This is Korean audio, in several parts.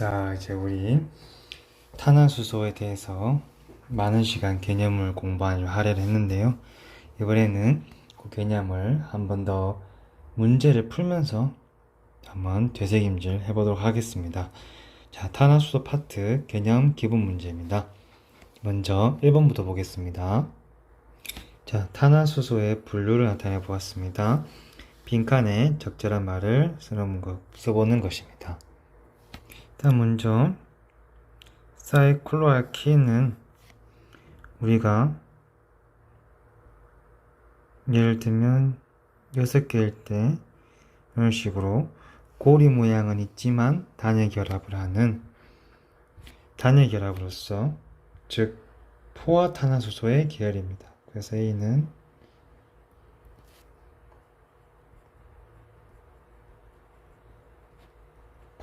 자, 이제 우리 탄화수소에 대해서 많은 시간 개념을 공부하려 하려고 했는데요. 이번에는 그 개념을 한 번 더 문제를 풀면서 한번 되새김질 해보도록 하겠습니다. 자, 탄화수소 파트 개념 기본 문제입니다. 먼저 1번부터 보겠습니다. 자, 탄화수소의 분류를 나타내 보았습니다. 빈칸에 적절한 말을 써보는 것입니다. 일단 먼저 사이클로알키는 우리가 예를 들면 6개일 때 이런 식으로 고리 모양은 있지만 단일 결합을 하는 단일 결합으로서 즉 포화탄화수소의 계열입니다. 그래서 A는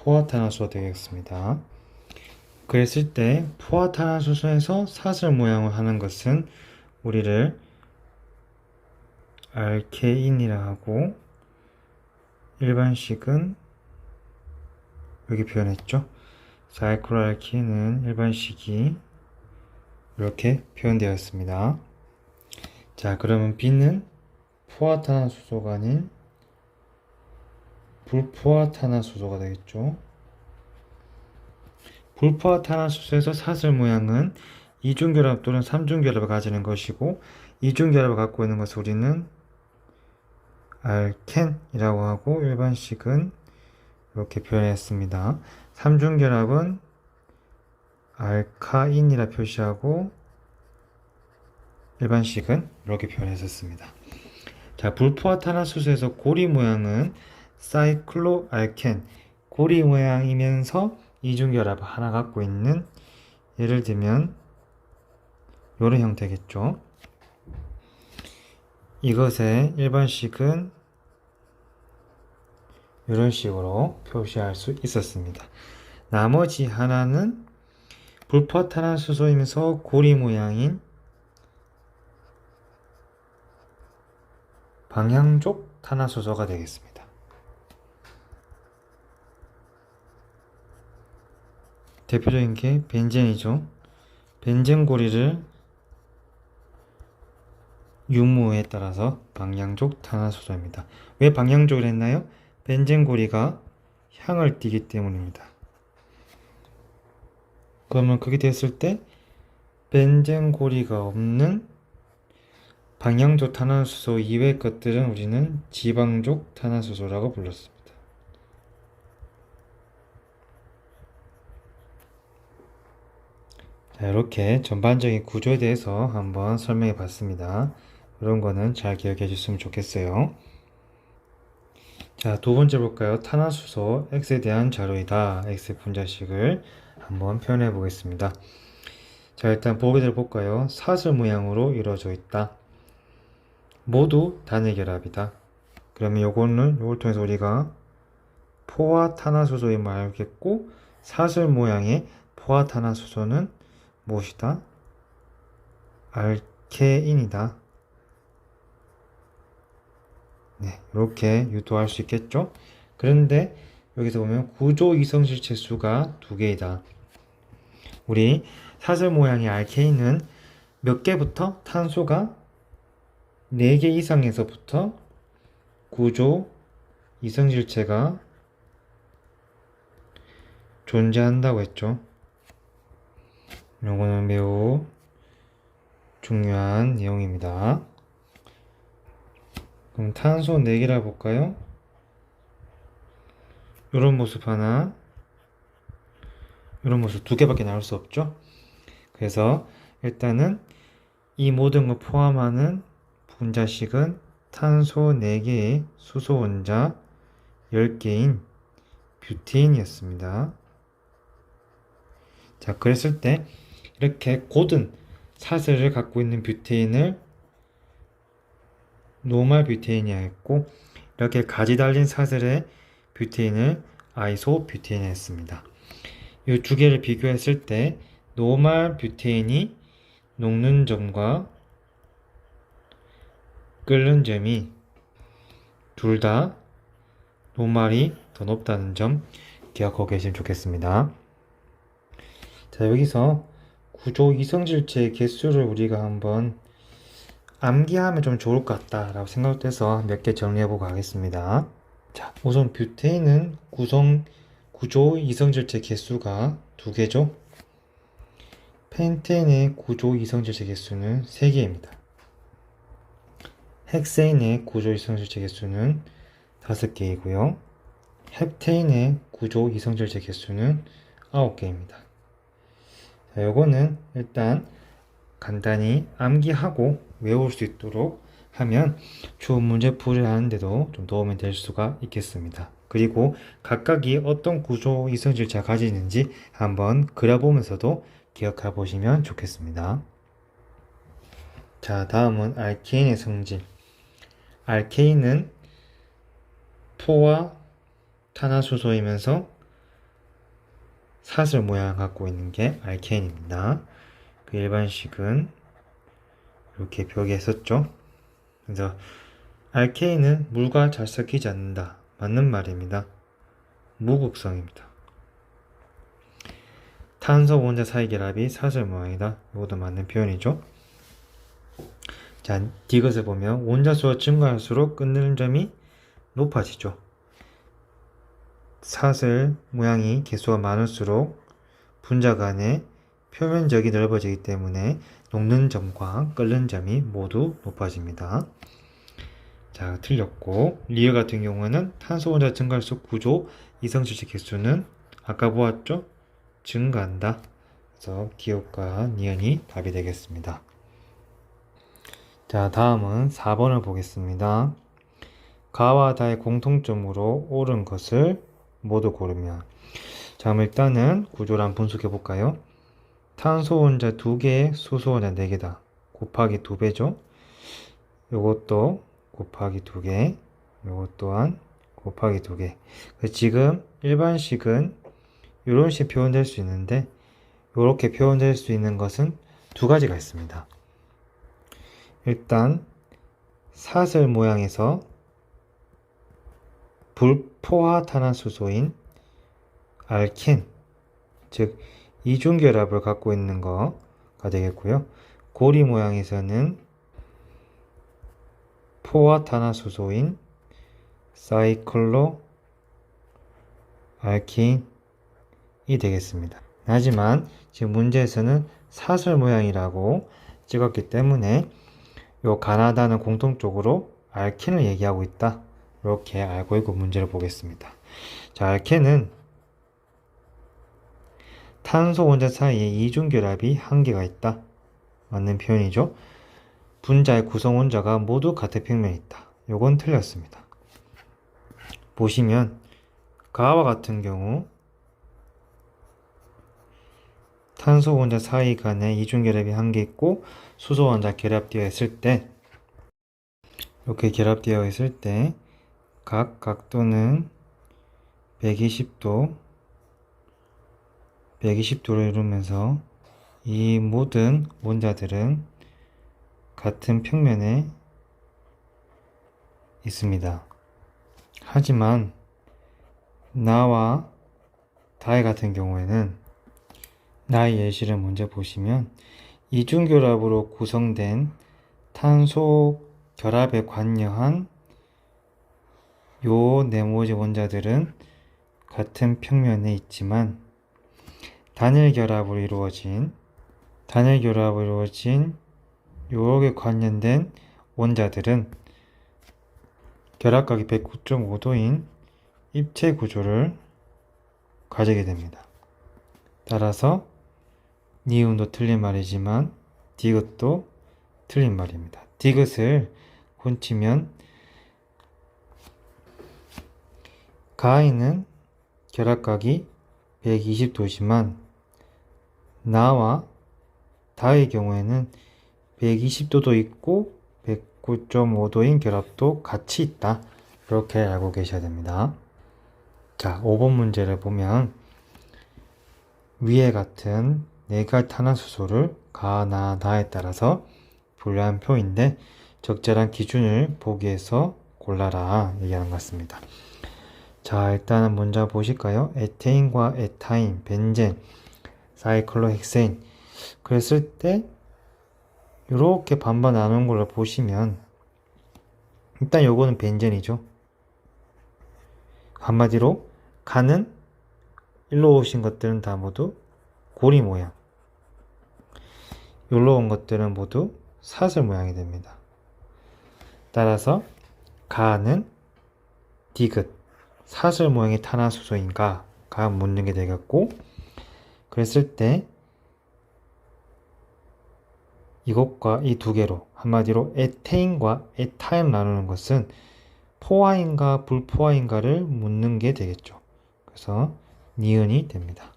포화탄화수소가 되겠습니다. 그랬을 때 포화탄화수소에서 사슬 모양을 하는 것은 우리를 알케인이라 하고 일반식은 여기 표현했죠. 사이클로알키는 일반식이 이렇게 표현되어 있습니다. 자, 그러면 B는 포화탄화수소가 아닌 불포화탄화수소가 되겠죠. 불포화탄화수소에서 사슬 모양은 이중결합 또는 삼중결합을 가지는 것이고, 이중결합을 갖고 있는 것을 우리는 알켄이라고 하고 일반식은 이렇게 표현했습니다. 삼중결합은 알카인이라 표시하고 일반식은 이렇게 표현했었습니다. 자, 불포화탄화수소에서 고리 모양은 사이클로알켄, 고리 모양이면서 이중결합을 하나 갖고 있는, 예를 들면 이런 형태겠죠. 이것의 일반식은 이런 식으로 표시할 수 있었습니다. 나머지 하나는 불포탄화수소이면서 고리 모양인 방향족 탄화수소가 되겠습니다. 대표적인 게 벤젠이죠. 벤젠 고리를 유무에 따라서 방향족 탄화수소입니다. 왜 방향족을 했나요? 벤젠 고리가 향을 띠기 때문입니다. 그러면 그렇게 됐을 때 벤젠 고리가 없는 방향족 탄화수소 이외의 것들은 우리는 지방족 탄화수소라고 불렀습니다. 자, 이렇게 전반적인 구조에 대해서 한번 설명해 봤습니다. 이런 거는 잘 기억해 주셨으면 좋겠어요. 자, 두 번째 볼까요? 탄화수소 X에 대한 자료이다. X 분자식을 한번 표현해 보겠습니다. 자, 일단 보기를 볼까요? 사슬 모양으로 이루어져 있다. 모두 단일 결합이다. 그러면 요걸 통해서 우리가 포화탄화수소임을 알겠고, 사슬 모양의 포화탄화수소는 무엇이다? 알케인이다. 네, 이렇게 유도할 수 있겠죠? 그런데 여기서 보면 구조 이성실체 수가 2개이다. 우리 사슬 모양의 알케인은 몇 개부터? 탄소가 4개 이상에서부터 구조 이성실체가 존재한다고 했죠. 이거는 매우 중요한 내용입니다. 그럼 탄소 4개라 볼까요? 이런 모습 하나, 이런 모습 2개밖에 나올 수 없죠. 그래서 일단은 이 모든 걸 포함하는 분자식은 탄소 4개의 수소 원자 10개인 뷰테인이었습니다. 자, 그랬을 때 이렇게 곧은 사슬을 갖고 있는 뷰테인을 노말 뷰테인이라 했고, 이렇게 가지 달린 사슬의 뷰테인을 아이소 뷰테인이라 했습니다. 이 두 개를 비교했을 때 노말 뷰테인이 녹는 점과 끓는 점이 둘 다 노말이 더 높다는 점 기억하고 계시면 좋겠습니다. 자, 여기서 구조 이성질체 개수를 우리가 한번 암기하면 좀 좋을 것 같다라고 생각돼서 몇 개 정리해보고 가겠습니다. 자, 우선 뷰테인은 구조 이성질체 개수가 2개죠. 펜텐의 구조 이성질체 개수는 3개입니다. 헥세인의 구조 이성질체 개수는 5개이고요. 헵테인의 구조 이성질체 개수는 9개입니다. 자, 요거는 일단 간단히 암기하고 외울 수 있도록 하면 추후 문제 풀이를 하는데도 좀 도움이 될 수가 있겠습니다. 그리고 각각이 어떤 구조 이성질체가 가지는지 한번 그려보면서도 기억해 보시면 좋겠습니다. 자, 다음은 알케인의 성질. 알케인은 포와 탄화수소이면서 사슬 모양을 갖고 있는 게 알케인입니다. 그 일반식은 이렇게 벽에 썼죠. 그래서 알케인은 물과 잘 섞이지 않는다. 맞는 말입니다. 무극성입니다. 탄소 원자 사이 결합이 사슬 모양이다. 이것도 맞는 표현이죠. 자, 디귿을 보면 원자수가 증가할수록 끊는 점이 높아지죠. 사슬 모양이 개수가 많을수록 분자 간의 표면적이 넓어지기 때문에 녹는 점과 끓는 점이 모두 높아집니다. 자, 틀렸고 리을 같은 경우는 탄소 원자 증가할수록 구조 이성질체 개수는 아까 보았죠? 증가한다. 그래서 기억과 니은이 답이 되겠습니다. 자, 다음은 4번을 보겠습니다. 가와 다의 공통점으로 옳은 것을 모두 고르면. 자, 그럼 일단은 구조를 한번 분석해 볼까요? 탄소 원자 2개, 수소 원자 4개다. 곱하기 2배죠. 요것도 곱하기 2개, 요것 또한 곱하기 2개. 지금 일반식은 이런 식으로 표현될 수 있는데 이렇게 표현될 수 있는 것은 2가지가 있습니다. 일단 사슬 모양에서 불포화 탄화수소인 알켄, 즉 이중결합을 갖고 있는 거가 되겠고요. 고리 모양에서는 포화 탄화수소인 사이클로 알킨이 되겠습니다. 하지만 지금 문제에서는 사슬 모양이라고 찍었기 때문에 요 가나다는 공통적으로 알켄을 얘기하고 있다. 이렇게 알고 있고 문제를 보겠습니다. 자, 알켄은 탄소 원자 사이에 이중결합이 1개가 있다. 맞는 표현이죠. 분자의 구성 원자가 모두 같은 평면에 있다. 요건 틀렸습니다. 보시면 가와 같은 경우 탄소 원자 사이 간에 이중결합이 1개 있고 수소 원자 결합되어 있을 때 이렇게 결합되어 있을 때 각 각도는 120도를 이루면서 이 모든 원자들은 같은 평면에 있습니다. 하지만 나와 다이 같은 경우에는 나의 예시를 먼저 보시면 이중결합으로 구성된 탄소 결합에 관여한 요 네모지 원자들은 같은 평면에 있지만 단일 결합으로 이루어진 요렇게 관련된 원자들은 결합각이 109.5도인 입체 구조를 가지게 됩니다. 따라서 니은도 틀린 말이지만 디귿도 틀린 말입니다. 디귿을 곤치면 가이는 결합각이 120도지만 나와 다의 경우에는 120도도 있고 109.5도인 결합도 같이 있다. 이렇게 알고 계셔야 됩니다. 자, 5번 문제를 보면 위에 같은 4가지 탄화수소를 가, 나, 나에 따라서 분류한 표인데 적절한 기준을 보기 위해서 골라라 얘기하는 것 같습니다. 자, 일단은 먼저 보실까요? 에테인과 에타인, 벤젠 사이클로헥세인. 그랬을 때 이렇게 반반 나눈 걸로 보시면 일단 요거는 벤젠이죠. 한마디로 가는 일로 오신 것들은 다 모두 고리 모양, 여기로 온 것들은 모두 사슬 모양이 됩니다. 따라서 가는 디귿, 사슬 모양의 탄화수소인가 가 묻는 게 되겠고, 그랬을 때 이것과 이 두 개로 한마디로 에테인과 에타인 나누는 것은 포화인가 불포화인가를 묻는 게 되겠죠. 그래서 니은이 됩니다.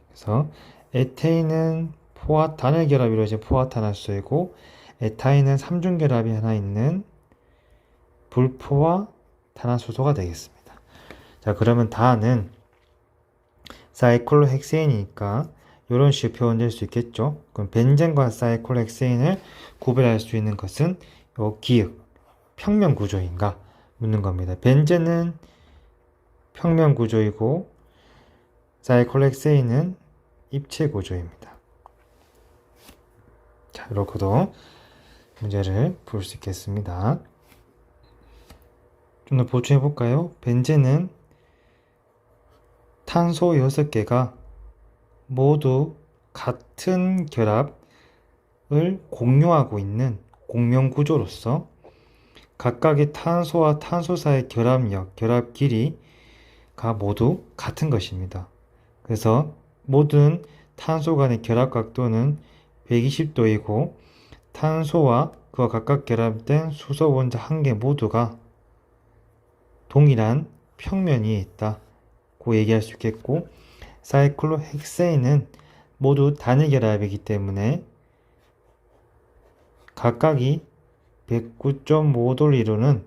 그래서 에테인은 포화 단일 결합이 이루어진 포화 탄화수소이고, 에타인은 삼중 결합이 하나 있는 불포화 탄화수소가 되겠습니다. 자, 그러면 다는 사이클로헥세인이니까 이런 식으로 표현될 수 있겠죠. 그럼 벤젠과 사이클로헥세인을 구별할 수 있는 것은 요 기역, 평면 구조인가 묻는 겁니다. 벤젠은 평면 구조이고 사이클로헥세인은 입체 구조입니다. 자, 이렇게도 문제를 풀 수 있겠습니다. 좀 더 보충해 볼까요? 벤젠은 탄소 6개가 모두 같은 결합을 공유하고 있는 공명 구조로서 각각의 탄소와 탄소 사이의 결합력, 결합 길이가 모두 같은 것입니다. 그래서 모든 탄소 간의 결합 각도는 120도이고 탄소와 그와 각각 결합된 수소 원자 한 개 모두가 동일한 평면이 있다고 얘기할 수 있겠고, 사이클로헥세인은 모두 단일 결합이기 때문에 각각이 109.5도를 이루는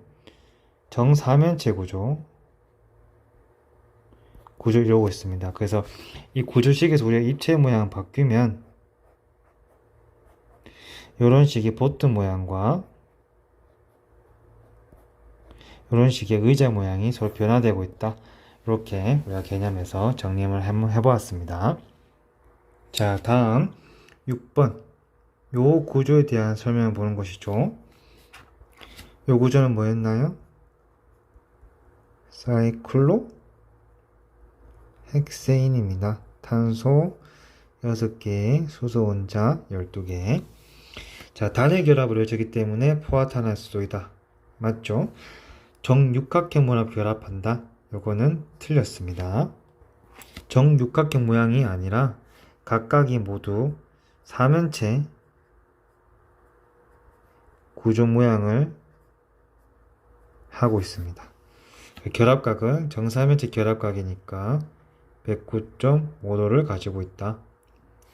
정사면체 구조를 이루고 있습니다. 그래서 이 구조식에서 우리가 입체 모양 바뀌면 이런 식의 보트 모양과 이런 식의 의자 모양이 서로 변화되고 있다. 이렇게 우리가 개념에서 정리를 한번 해보았습니다. 자, 다음 6번 요 구조에 대한 설명을 보는 것이죠. 요 구조는 뭐였나요? 사이클로 헥세인입니다. 탄소 6개, 수소 원자 12개. 자, 단일 결합을 이루어지기 때문에 포화탄화수소이다. 맞죠? 정육각형 모양을 결합한다. 요거는 틀렸습니다. 정육각형 모양이 아니라 각각이 모두 사면체 구조 모양을 하고 있습니다. 결합각은 정사면체 결합각이니까 109.5도를 가지고 있다.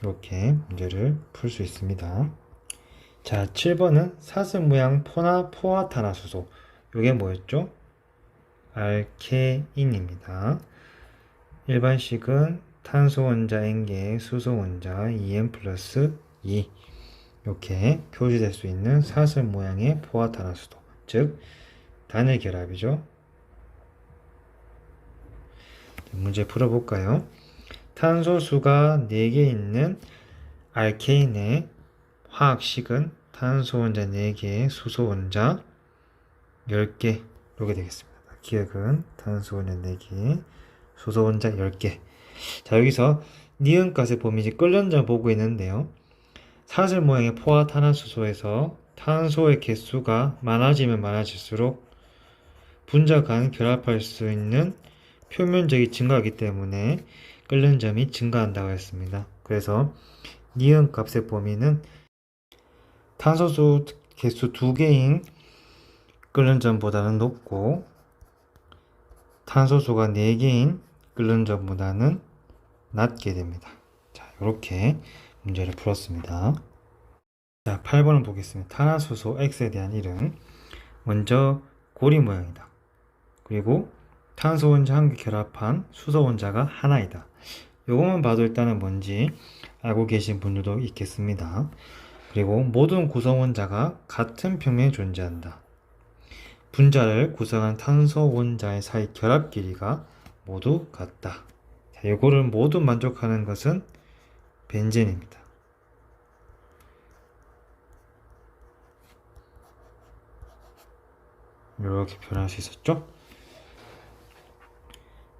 이렇게 문제를 풀 수 있습니다. 자, 7번은 사슬 모양 포화탄화수소. 이게 뭐였죠? 알케인입니다. 일반식은 탄소 원자 N개, 수소 원자 En 플러스 2 이렇게 표시될 수 있는 사슬 모양의 포화탄화수소, 즉 단일 결합이죠. 문제 풀어볼까요? 탄소수가 4개 있는 알케인의 화학식은 탄소 원자 4개, 수소 원자 10개 이렇게 되겠습니다. 기억은 탄소 원자 4개, 수소 원자 10개. 자, 여기서 니은값의 범위 이제 끓는 점 보고 있는데요. 사슬 모양의 포화탄화수소에서 탄소의 개수가 많아지면 많아질수록 분자 간 결합할 수 있는 표면적이 증가하기 때문에 끓는 점이 증가한다고 했습니다. 그래서 니은 값의 범위는 탄소수 개수 2개인 끓는 점보다는 높고 탄소수가 4개인 끓는 점보다는 낮게 됩니다. 자, 이렇게 문제를 풀었습니다. 자, 8번을 보겠습니다. 탄화수소 X에 대한 이름. 먼저 고리 모양이다. 그리고 탄소 원자 한 개 결합한 수소 원자가 하나이다. 요것만 봐도 일단은 뭔지 알고 계신 분들도 있겠습니다. 그리고 모든 구성 원자가 같은 평면에 존재한다. 분자를 구성한 탄소 원자의 사이 결합 길이가 모두 같다. 자, 요거를 모두 만족하는 것은 벤젠입니다. 이렇게 표현할 수 있었죠?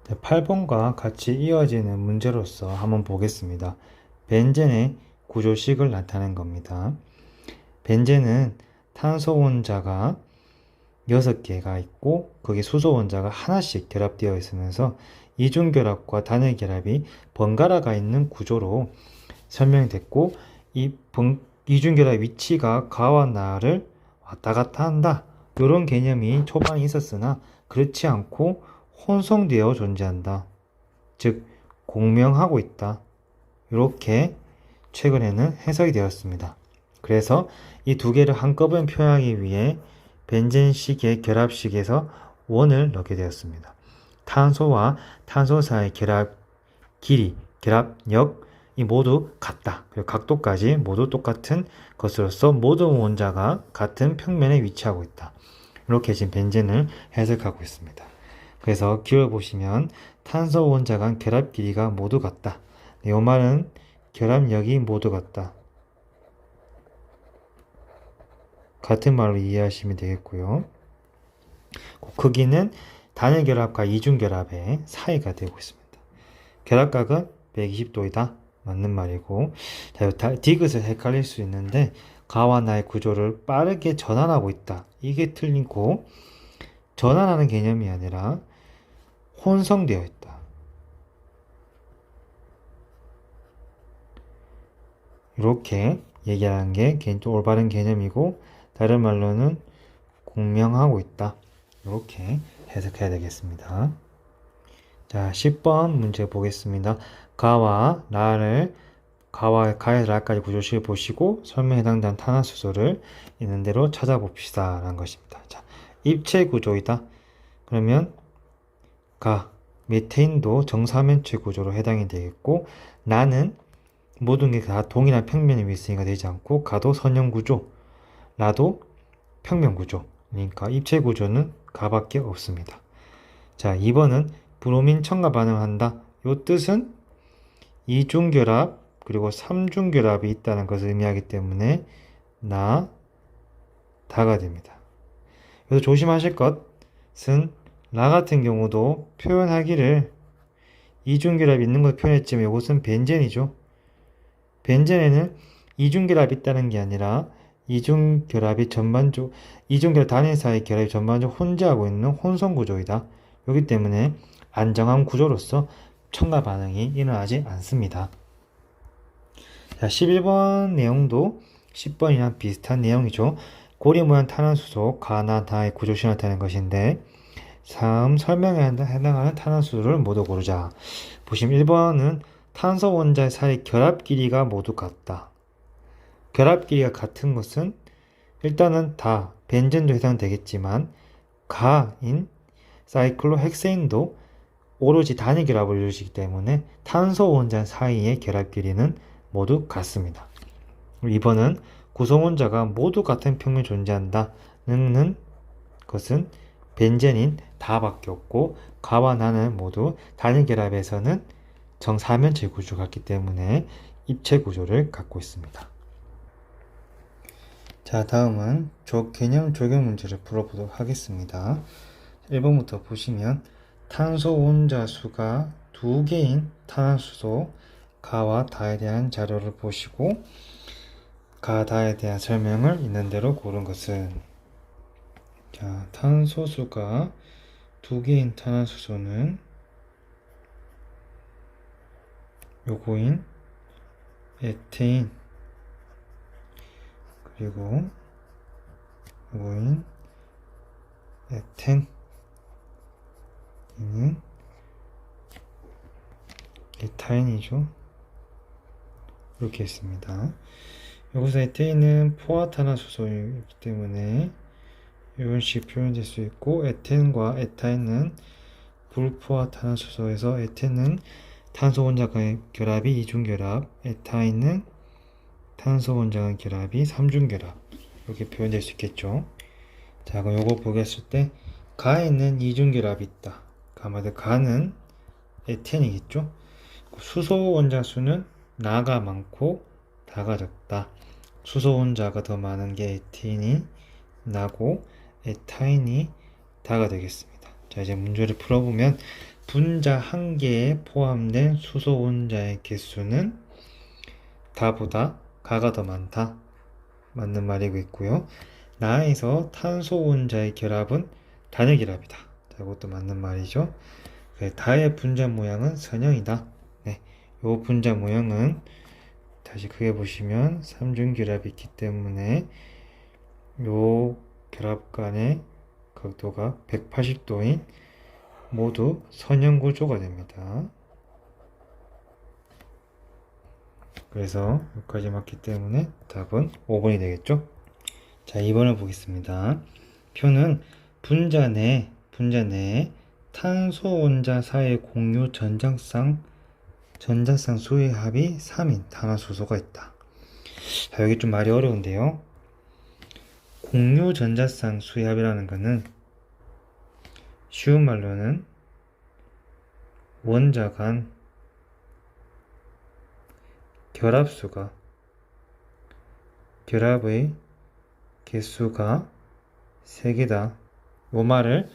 8번과 같이 이어지는 문제로서 한번 보겠습니다. 벤젠의 구조식을 나타낸 겁니다. 벤젠은 탄소 원자가 6개가 있고 거기 수소 원자가 하나씩 결합되어 있으면서 이중결합과 단일결합이 번갈아가 있는 구조로 설명됐고 이 이중결합 위치가 가와 나를 왔다 갔다 한다. 이런 개념이 초반에 있었으나 그렇지 않고 혼성되어 존재한다. 즉 공명하고 있다. 이렇게 최근에는 해석이 되었습니다. 그래서 이 두 개를 한꺼번에 표현하기 위해 벤젠식의 결합식에서 원을 넣게 되었습니다. 탄소와 탄소 사이의 결합 길이, 결합력 이 모두 같다. 그리고 각도까지 모두 똑같은 것으로서 모든 원자가 같은 평면에 위치하고 있다. 이렇게 지금 벤젠을 해석하고 있습니다. 그래서 기호를 보시면 탄소 원자 간 결합 길이가 모두 같다. 이 말은 결합력이 모두 같다. 같은 말로 이해하시면 되겠고요. 크기는 단일 결합과 이중 결합의 사이가 되고 있습니다. 결합각은 120도이다. 맞는 말이고, 디귿을 헷갈릴 수 있는데 가와 나의 구조를 빠르게 전환하고 있다. 이게 틀리고 전환하는 개념이 아니라 혼성되어 있다. 이렇게 얘기하는 게 올바른 개념이고 다른 말로는 공명하고 있다. 이렇게 해석해야 되겠습니다. 자, 10번 문제 보겠습니다. 가에서 라까지 구조식을 보시고 설명에 해당되는 탄화수소를 있는 대로 찾아봅시다 라는 것입니다. 자, 입체 구조이다. 그러면 메테인도 정사면체 구조로 해당이 되겠고 나는 모든 게 다 동일한 평면에 위에 있으니까 되지 않고 가도 선형 구조, 라도 평면 구조. 그러니까 입체 구조는 가밖에 없습니다. 자, 2번은 브로민 첨가 반응을 한다. 이 뜻은 이중결합 그리고 삼중결합이 있다는 것을 의미하기 때문에 다가 됩니다. 그래서 조심하실 것은 라 같은 경우도 표현하기를 이중결합이 있는 것을 표현했지만 이것은 벤젠이죠. 벤젠에는 이중결합이 있다는 게 아니라 이중결합 단일 사이 결합이 전반적으로 혼재하고 있는 혼성구조이다. 그렇기 때문에 안정한 구조로서 첨가 반응이 일어나지 않습니다. 자, 11번 내용도 10번이랑 비슷한 내용이죠. 고리 모양 탄화수소 가나다의 구조식을 나타내는 것인데 다음 설명에 해당하는 탄화수소를 모두 고르자. 보시면 1번은 탄소 원자 사이 결합 길이가 모두 같다. 결합 길이가 같은 것은 일단은 다 벤젠도 해당되겠지만 가인 사이클로헥세인도 오로지 단일 결합을 이루시기 때문에 탄소 원자 사이의 결합 길이는 모두 같습니다. 2번은 구성 원자가 모두 같은 평면에 존재한다는 것은 벤젠인 다밖에 없고 가와 나는 모두 단일 결합에서는 정사면체 구조가 같기 때문에 입체 구조를 갖고 있습니다. 자, 다음은 개념 적용 문제를 풀어보도록 하겠습니다. 1번부터 보시면 탄소 원자 수가 2개인 탄화수소 가와 다에 대한 자료를 보시고 가다에 대한 설명을 있는 대로 고른 것은 자, 탄소수가 2개인 탄화수소는 요거인 에테인 그리고 요거인 에텐 이는 에타인이죠. 이렇게 있습니다. 여기서 에테인은 포화탄화수소이기 때문에 이런 식으로 표현될 수 있고 에텐과 에타인은 불포화탄화수소에서 에텐은 탄소 원자 간의 결합이 이중결합, 에타인은 탄소 원자 간의 결합이 삼중결합 이렇게 표현될 수 있겠죠. 자, 그럼 요거 보겠을 때 가에는 이중결합이 있다. 아마도 가는 에텐이겠죠. 수소 원자 수는 나가 많고 다가 적다. 수소 혼자가 더 많은 게 에티인이 나고 에타인이 다가 되겠습니다. 자, 이제 문제를 풀어보면 분자 한 개에 포함된 수소 혼자의 개수는 다보다 가가 더 많다. 맞는 말이고 있고요. 나에서 탄소 혼자의 결합은 단일 결합이다. 자, 이것도 맞는 말이죠. 다의 분자 모양은 선형이다. 네, 요 분자 모양은 다시 크게 보시면 삼중 결합이 있기 때문에 요 결합 간의 각도가 180도인 모두 선형 구조가 됩니다. 그래서 여기까지 맞기 때문에 답은 5번이 되겠죠. 자, 2번을 보겠습니다. 표는 분자 내에 탄소 원자 사이의 공유 전자쌍 수의 합이 3인 탄화수소가 있다. 자, 여기 좀 말이 어려운데요. 공유 전자쌍 수의 합이라는 것은 쉬운 말로는 원자 간 결합의 개수가 3개다. 요 말을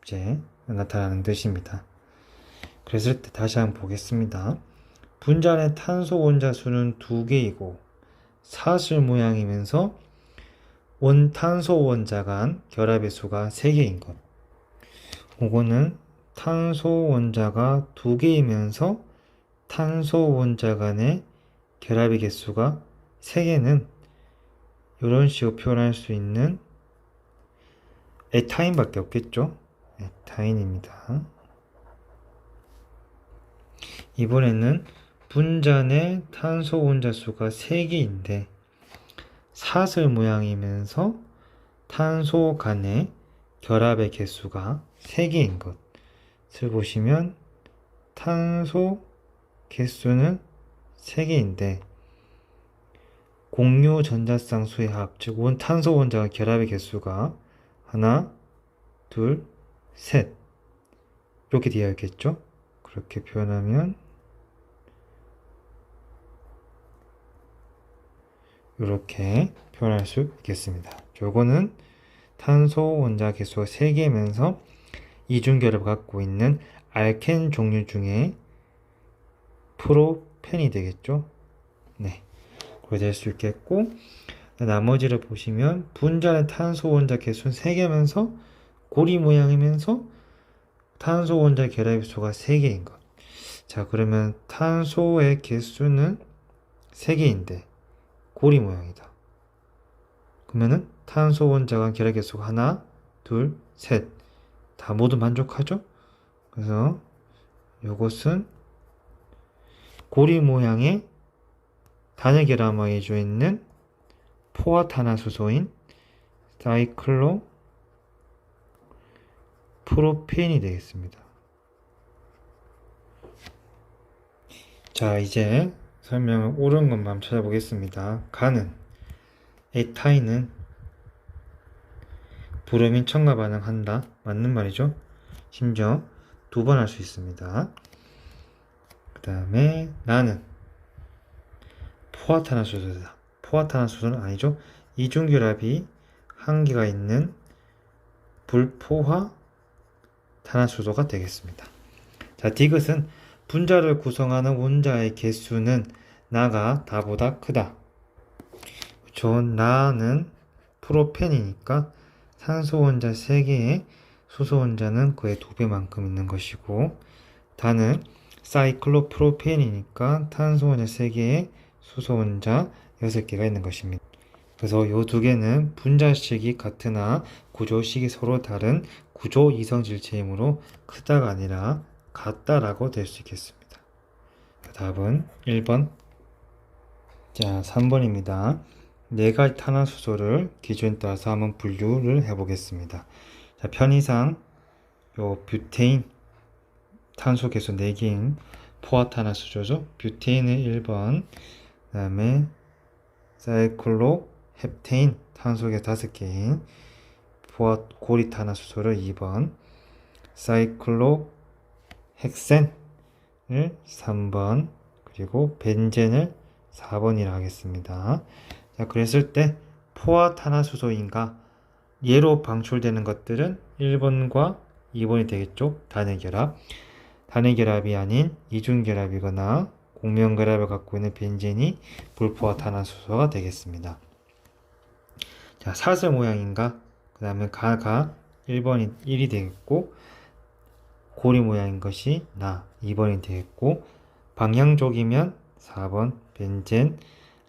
이제 나타나는 뜻입니다. 그랬을 때 다시 한번 보겠습니다. 분자 내 탄소 원자 수는 2개이고 사슬 모양이면서 탄소 원자 간 결합의 수가 3개인 것. 이거는 탄소 원자가 2개이면서 탄소 원자 간의 결합의 개수가 3개는 이런 식으로 표현할 수 있는 에타인밖에 없겠죠. 에타인입니다. 이번에는 분자 내 탄소 원자 수가 3개인데 사슬 모양이면서 탄소 간의 결합의 개수가 3개인 것을 보시면 탄소 개수는 3개인데 공유 전자쌍 수의 합, 즉 탄소 원자와 결합의 개수가 하나, 둘, 셋 이렇게 되어 있겠죠. 그렇게 표현하면 이렇게 표현할 수 있겠습니다. 요거는 탄소 원자 개수가 3개면서 이중결합을 갖고 있는 알켄 종류 중에 프로펜이 되겠죠. 네, 그렇게 될 수 있겠고, 나머지를 보시면 분자 내 탄소 원자 개수는 3개면서 고리 모양이면서 탄소 원자 결합의 수가 3개인 것. 자, 그러면 탄소의 개수는 3개인데 고리 모양이다. 그러면은 탄소 원자간 결합 개수가 하나, 둘, 셋 다 모두 만족하죠? 그래서 이것은 고리 모양의 단일 결합망에 주어 있는 포화탄화수소인 사이클로 프로펜이 되겠습니다. 자, 이제 설명을 옳은 것만 찾아보겠습니다. 가는 에타인은 브로민 첨가 반응한다. 맞는 말이죠. 심지어 2번 할 수 있습니다. 그 다음에 나는 포화탄화수소다. 포화탄화수소는 아니죠. 이중결합이 한 개가 있는 불포화 탄화수소가 되겠습니다. 자, 디귿은 분자를 구성하는 원자의 개수는 나가 다보다 크다. 그렇죠. 나는 프로펜이니까 산소 원자 3개에 수소 원자는 그의 2배만큼 있는 것이고, 다는 사이클로프로펜이니까 탄소 원자 3개에 수소 원자 6개가 있는 것입니다. 그래서 이 2개는 분자식이 같으나 구조식이 서로 다른 구조 이성질체이므로 크다가 아니라 같다라고 될 수 있겠습니다. 답은 1번. 자, 3번입니다. 4가지 탄화수소를 기준에 따라서 한번 분류를 해보겠습니다. 자, 편의상 요 뷰테인 탄소 개수 4개인 포화탄화수소죠. 뷰테인은 1번, 그 다음에 사이클로 헵테인 탄소 개수 5개인 고리탄화수소를 2번, 사이클로 헥센을 3번, 그리고 벤젠을 4번이라 하겠습니다. 자, 그랬을 때 포화탄화수소인가 얘로 방출되는 것들은 1번과 2번이 되겠죠. 단일결합. 단일결합이 아닌 이중결합이거나 공명결합을 갖고 있는 벤젠이 불포화탄화수소가 되겠습니다. 자, 사슬 모양인가? 그 다음에 가가 1번이 1이 되겠고, 고리 모양인 것이 나 2번이 되겠고, 방향족이면 4번 벤젠,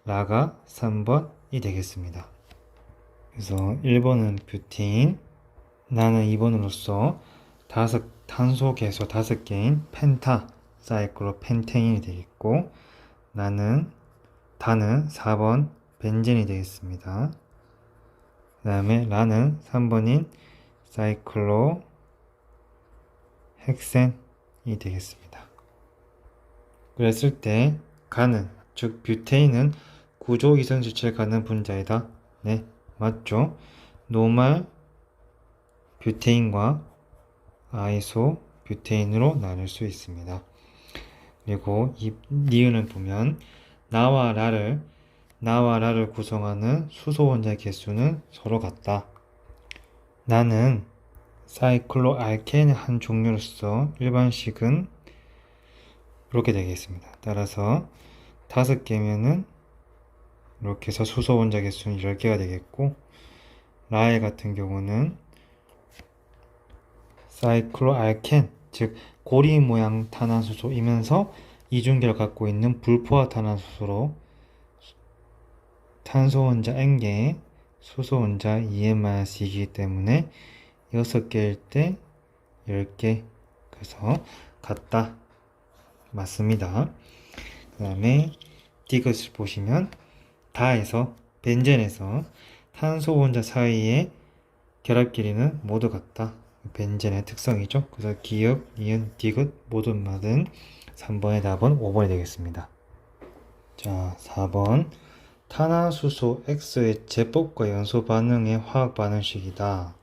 라가 3번이 되겠습니다. 그래서 1번은 뷰테인, 나는 2번으로서 탄소 개수 5개인 펜타 사이클로펜테인이 되겠고, 단은 4번 벤젠이 되겠습니다. 그 다음에 라는 3번인 사이클로 헥센이 되겠습니다. 그랬을 때 가는, 즉 뷰테인은 구조 이성 지체를 갖는 분자이다. 네, 맞죠? 노말 뷰테인과 아이소 뷰테인으로 나눌 수 있습니다. 그리고 이 니은을 보면 나와 라를 구성하는 수소 원자 개수는 서로 같다. 나는 사이클로알켄의 한 종류로서 일반식은 이렇게 되겠습니다. 따라서 5개면은 이렇게 해서 수소 원자 개수는 10개가 되겠고, 라헬 같은 경우는 사이클로알켄, 즉 고리 모양 탄화수소이면서 이중결을 갖고 있는 불포화 탄화수소로 탄소 원자 N개, 수소 원자 EM-2이기 때문에 6개일 때 10개, 그래서 같다. 맞습니다. 그 다음에 디귿을 보시면 다에서 벤젠에서 탄소 원자 사이의 결합 길이는 모두 같다. 벤젠의 특성이죠. 그래서 기역, 니은, 디귿 모두 맞은 3번의 답은 5번이 되겠습니다. 자, 4번 탄화수소 X의 제법과 연소 반응의 화학 반응식이다.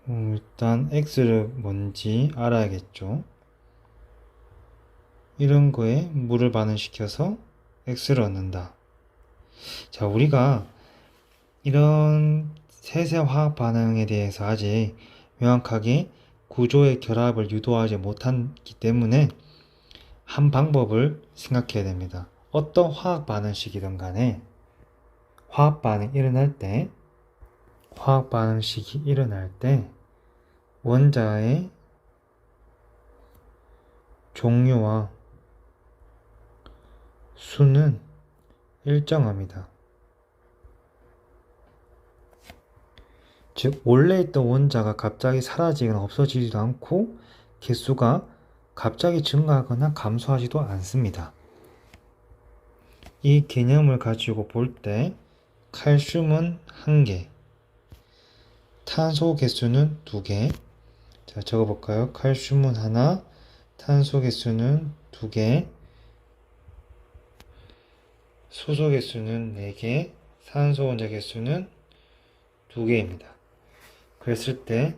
일단 X를 뭔지 알아야겠죠. 이런 거에 물을 반응시켜서 X를 얻는다. 자, 우리가 이런 세세 화학 반응에 대해서 아직 명확하게 구조의 결합을 유도하지 못하기 때문에 한 방법을 생각해야 됩니다. 어떤 화학 반응식이든 간에 화학 반응식이 일어날 때 원자의 종류와 수는 일정합니다. 즉 원래 있던 원자가 갑자기 사라지거나 없어지지도 않고 개수가 갑자기 증가하거나 감소하지도 않습니다. 이 개념을 가지고 볼 때 칼슘은 1개, 탄소 개수는 2개. 자, 적어볼까요? 칼슘은 1, 탄소 개수는 2개, 수소 개수는 4개, 산소 원자 개수는 2개입니다. 그랬을 때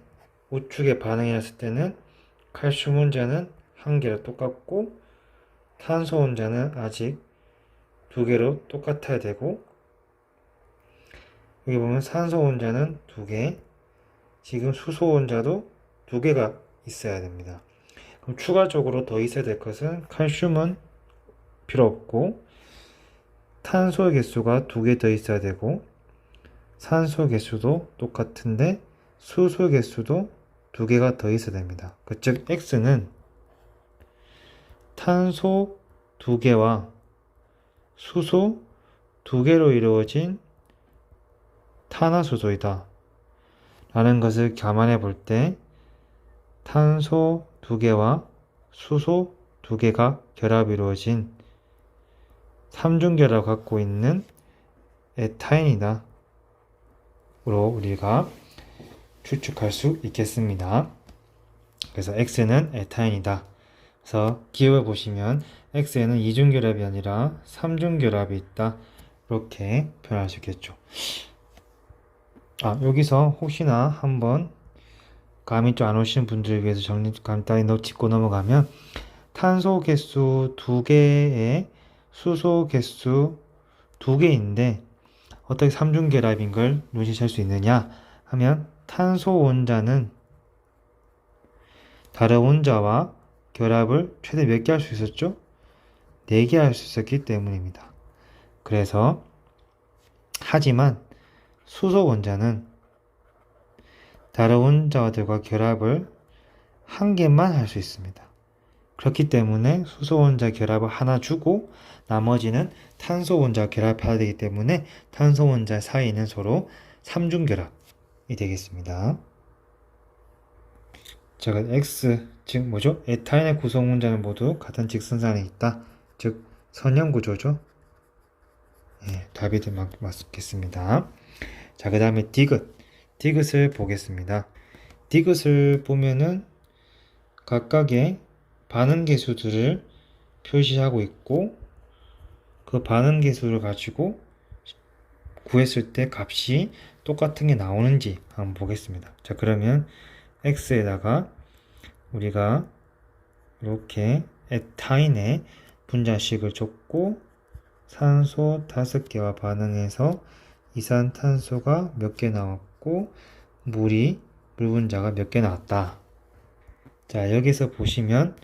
우측에 반응이 났을 때는 칼슘 원자는 1개로 똑같고 탄소 원자는 아직 2개로 똑같아야 되고, 여기 보면 산소 원자는 2개, 지금 수소 원자도 2개가 있어야 됩니다. 그럼 추가적으로 더 있어야 될 것은 칼슘은 필요 없고 탄소 개수가 2개 더 있어야 되고, 산소 개수도 똑같은데 수소 개수도 2개가 더 있어야 됩니다. 즉 X는 탄소 2개와 수소 2개로 이루어진 탄화수소이다 라는 것을 감안해 볼 때 탄소 2개와 수소 2개가 결합이 이루어진 3중결합을 갖고 있는 에타인이다 로 우리가 추측할 수 있겠습니다. 그래서 X는 에타인이다. 그래서 기호를 보시면 X에는 2중결합이 아니라 3중결합이 있다. 이렇게 표현할 수 있겠죠. 여기서 혹시나 한번 감이 좀 안 오신 분들을 위해서 간단히 짚고 넘어가면 탄소 개수 2개에 수소 개수 2개인데 어떻게 삼중결합인 걸 눈치챌 수 있느냐 하면 탄소 원자는 다른 원자와 결합을 최대 몇 개 할 수 있었죠? 4개 할 수 있었기 때문입니다. 그래서 하지만 수소 원자는 다른 원자들과 결합을 1개만 할 수 있습니다. 그렇기 때문에 수소 원자 결합을 하나 주고 나머지는 탄소 원자 결합해야 되기 때문에 탄소 원자 사이는 서로 삼중결합이 되겠습니다. 자, X, 즉 뭐죠? 에타인의 구성 원자는 모두 같은 직선상에 있다. 즉 선형 구조죠. 예, 답이 맞겠습니다. 자, 그 다음에 디귿을 보겠습니다. 디귿을 보면은 각각의 반응 계수들을 표시하고 있고 그 반응 계수를 가지고 구했을 때 값이 똑같은 게 나오는지 한번 보겠습니다. 자, 그러면 X에다가 우리가 이렇게 에타인의 분자식을 줬고 산소 5개와 반응해서 이산탄소가 몇 개 나왔고 물 분자가 몇 개 나왔다. 자, 여기서 보시면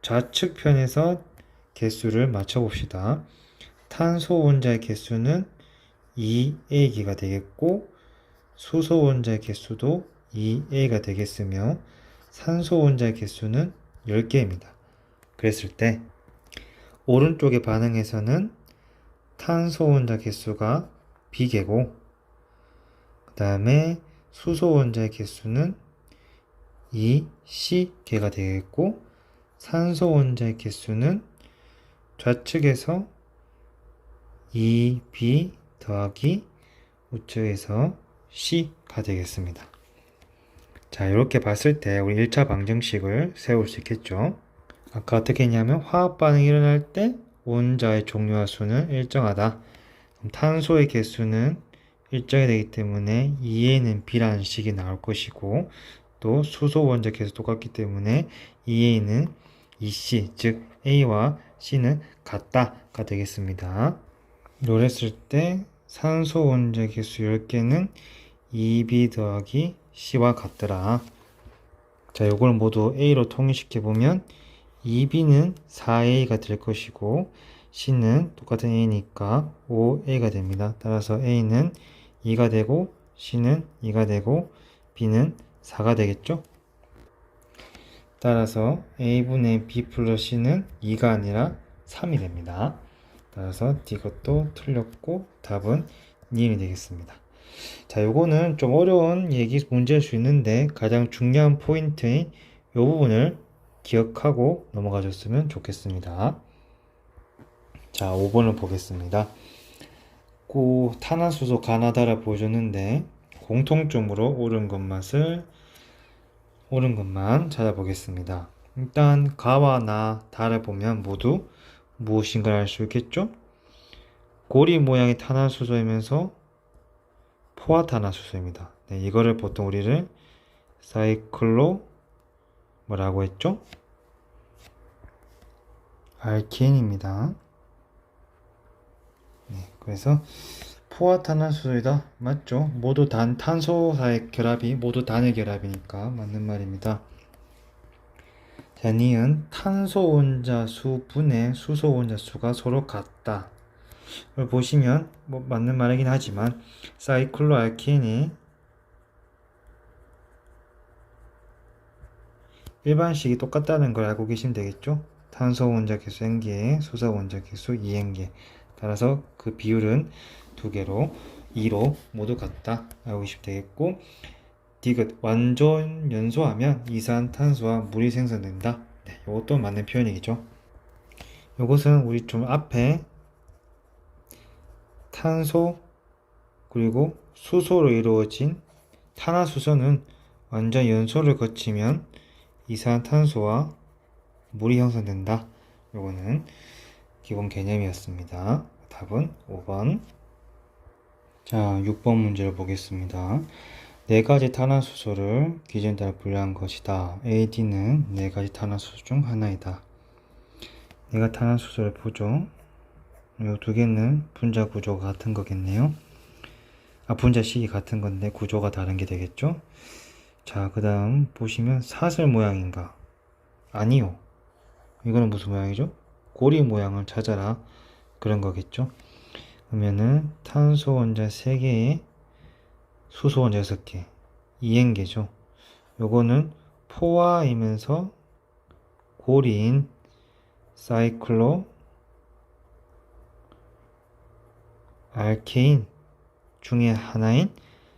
좌측편에서 개수를 맞춰봅시다. 탄소 원자의 개수는 2A기가 되겠고 수소 원자의 개수도 2A가 되겠으며 산소 원자의 개수는 10개입니다. 그랬을 때 오른쪽의 반응에서는 탄소 원자 개수가 B개고 그 다음에 수소 원자의 개수는 2C개가 되겠고 산소 원자의 개수는 좌측에서 2B 더하기 우측에서 C가 되겠습니다. 자, 이렇게 봤을 때 우리 1차 방정식을 세울 수 있겠죠. 아까 어떻게 했냐면 화학 반응이 일어날 때 원자의 종류와 수는 일정하다. 그럼 탄소의 개수는 일정이 되기 때문에 2A는 B라는 식이 나올 것이고 또 수소 원자 개수 똑같기 때문에 2A는 2C, 즉 A와 C는 같다가 되겠습니다. 이걸 했을 때 산소 원자 개수 10개는 2B 더하기 C와 같더라. 자, 요걸 모두 A로 통일시켜 보면 2B는 4A가 될 것이고 C는 똑같은 A니까 5A가 됩니다. 따라서 A는 2가 되고 C는 2가 되고 B는 4가 되겠죠? 따라서 A분의 B 플러스 C는 2가 아니라 3이 됩니다. 따라서 이것도 틀렸고 답은 2이 되겠습니다. 자, 요거는 좀 어려운 문제일 수 있는데 가장 중요한 포인트인 이 부분을 기억하고 넘어가 줬으면 좋겠습니다. 자, 5번을 보겠습니다. 탄화수소 가나다라 보여줬는데 공통점으로 옳은 것만 찾아보겠습니다. 일단 가와 나, 다를 보면 모두 무엇인가를 알 수 있겠죠? 고리 모양의 탄화수소이면서 포화탄화수소입니다. 네, 이거를 보통 우리를 사이클로 뭐라고 했죠? 알케인입니다. 네, 그래서 포화탄화수소이다. 맞죠? 모두 탄소사의 결합이 모두 단일 결합이니까 맞는 말입니다. 자, 니은 탄소 원자 수 분의 수소 원자 수가 서로 같다. 이걸 보시면 맞는 말이긴 하지만 사이클로알케인이 일반식이 똑같다는 걸 알고 계시면 되겠죠? 탄소 원자 개수 n개, 수소 원자 개수 2n개. 따라서 그 비율은 2개로 2로 모두 같다 알고 계시면 되겠고, 디귿 완전 연소하면 이산탄소와 물이 생성된다. 네, 이것도 맞는 표현이겠죠. 이것은 우리 좀 앞에 탄소 그리고 수소로 이루어진 탄화수소는 완전 연소를 거치면 이산탄소와 물이 형성된다. 요거는 기본 개념이었습니다. 답은 5번. 자, 6번 문제를 보겠습니다. 4가지 탄화수소를 기준에 따라 분류한 것이다. AD는 4가지 탄화수소 중 하나이다. 내가 탄화수소를 보죠. 이 두 개는 분자 구조가 같은 거겠네요. 분자식이 같은 건데 구조가 다른 게 되겠죠. 자, 그 다음 보시면 사슬 모양인가? 아니요. 이거는 무슨 모양이죠? 고리 모양을 찾아라. 그런 거겠죠. 그러면은 탄소 원자 3개에 수소 원자 6개. 이행계죠. 요거는 포화이면서 고리인 사이클로 알케인 중에 하나인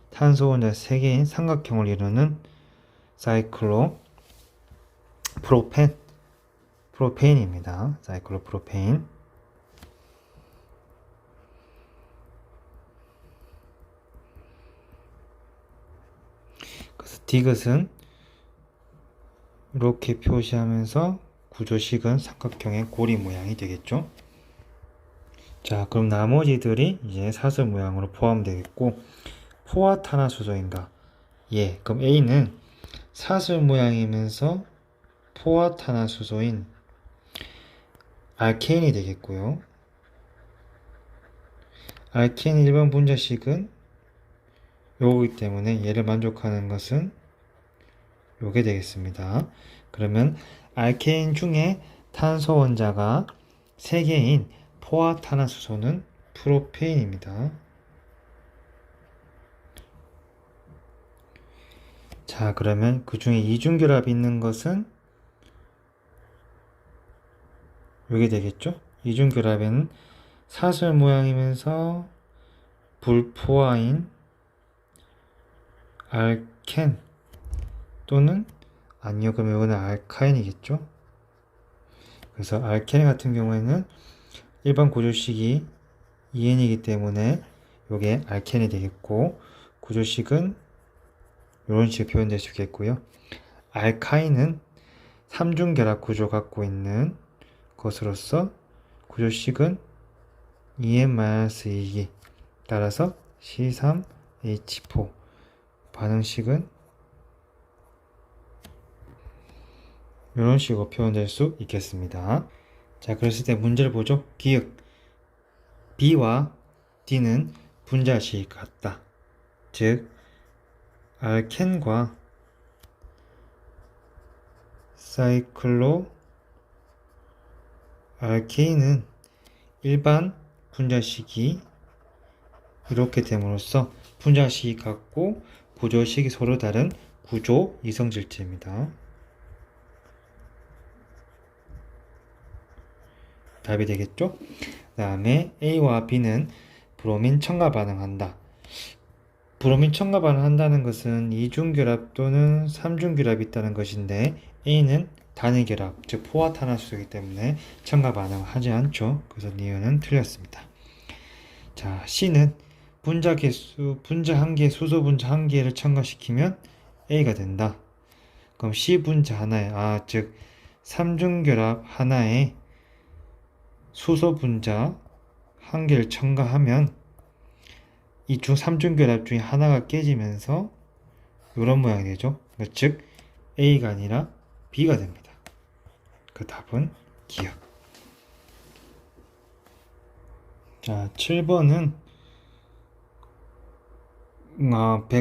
탄소 원자 3개인 삼각형을 이루는 사이클로 프로페인입니다. 사이클로 프로페인. 그래서 디귿은 이렇게 표시하면서 구조식은 삼각형의 고리 모양이 되겠죠. 자, 그럼 나머지들이 이제 사슬 모양으로 포함되겠고, 포화탄화수소인가? 예, 그럼 A는 사슬 모양이면서 포화탄화수소인 알케인이 되겠고요. 알케인 일반 분자식은 요거기 때문에 얘를 만족하는 것은 요게 되겠습니다. 그러면 알케인 중에 탄소 원자가 3개인 포화탄화수소는 프로페인입니다. 자, 그러면 그 중에 이중결합이 있는 것은 요게 되겠죠? 이중결합에는 사슬 모양이면서 불포화인 알켄 또는 아니요, 그럼 이거는 알카인이겠죠? 그래서 알켄 같은 경우에는 일반 구조식이 2N이기 때문에 요게 알켄이 되겠고, 구조식은 이런 식으로 표현될 수 있겠고요. 알카인은 3중결합 구조 갖고 있는 것으로서 구조식은 2N-2기 따라서 C3H4 반응식은 이런 식으로 표현될 수 있겠습니다. 자, 그랬을 때 문제를 보죠. 기역 B와 D는 분자식이 같다. 즉 알켄과 사이클로 알케인은 일반 분자식이 이렇게 됨으로써 분자식이 같고 구조식이 서로 다른 구조 이성질체입니다. 답이 되겠죠? 그 다음에 A와 B는 브로민 첨가 반응한다. 브로민 첨가 반응한다는 것은 2중결합 또는 3중결합이 있다는 것인데 A는 단위결합, 즉 포화탄화수소이기 때문에 첨가 반응을 하지 않죠. 그래서 니은은 틀렸습니다. 자, C는 분자 개수, 분자 한 개, 수소 분자 한 개를 첨가시키면 A가 된다. 그럼 C 분자 하나에, 즉 3중결합 하나에 수소 분자 한 개를 첨가하면 이 중 3중결합 중에 하나가 깨지면서 이런 모양이 되죠. 즉 A가 아니라 B가 됩니다. 그 답은 기억. 자, 7번은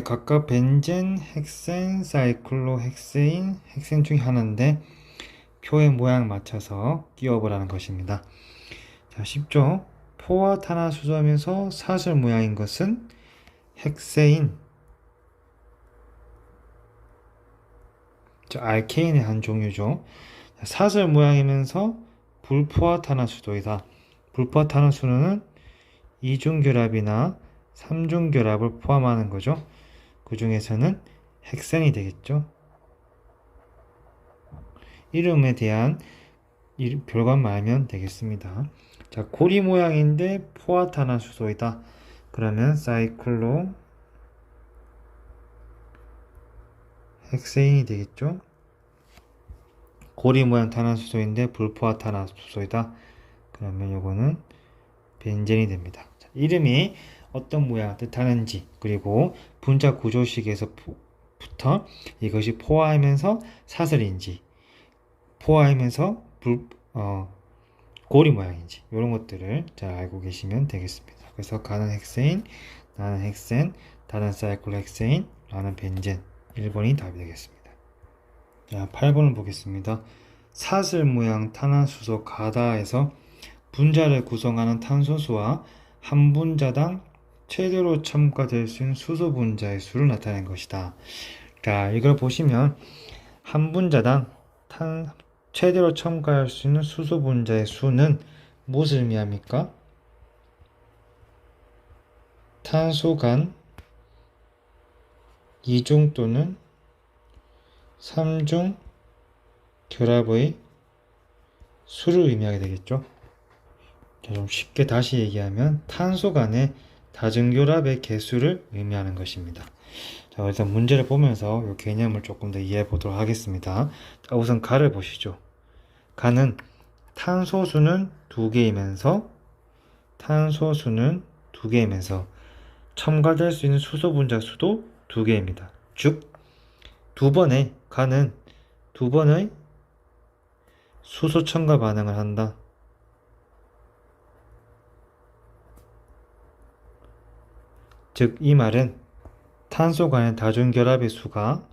각각 벤젠, 헥센, 사이클로, 헥세인, 헥센 중에 하나인데 표의 모양 맞춰서 끼워보라는 것입니다. 자, 쉽죠? 포화탄화수소하면서 사슬 모양인 것은 헥세인, 알케인의 한 종류죠. 사슬 모양이면서 불포화탄화수소이다. 불포화탄화수소는 이중결합이나 3중결합을 포함하는 거죠. 그 중에서는 헥센이 되겠죠. 이름에 대한 별관만 알면 되겠습니다. 자, 고리 모양인데 포화탄화수소이다. 그러면 사이클로 헥세인이 되겠죠. 고리 모양 탄화수소인데 불포화탄화수소이다. 그러면 요거는 벤젠이 됩니다. 자, 이름이 어떤 모양을 뜻하는지, 그리고 분자 구조식에서부터 이것이 포화하면서 사슬인지, 포화하면서 고리 모양인지 이런 것들을 잘 알고 계시면 되겠습니다. 그래서 가는 헥세인, 나는 헥센, 다른 사이클로 헥세인, 나는 벤젠. 1번이 답이 되겠습니다. 자, 8번을 보겠습니다. 사슬 모양 탄화수소 가다에서 분자를 구성하는 탄소수와 한 분자당 최대로 첨가될 수 있는 수소 분자의 수를 나타낸 것이다. 자, 이걸 보시면 한 분자당 최대로 첨가할 수 있는 수소 분자의 수는 무엇을 의미합니까? 탄소 간 2중 또는 3중 결합의 수를 의미하게 되겠죠. 자, 좀 쉽게 다시 얘기하면 탄소 간의 다중결합의 개수를 의미하는 것입니다. 자, 일단 문제를 보면서 이 개념을 조금 더 이해해 보도록 하겠습니다. 자, 우선 가를 보시죠. 가는 탄소수는 2개이면서 첨가될 수 있는 수소 분자 수도 2개입니다. 즉, 가는 두 번의 수소 첨가 반응을 한다. 즉, 이 말은 탄소 간의 다중결합의 수가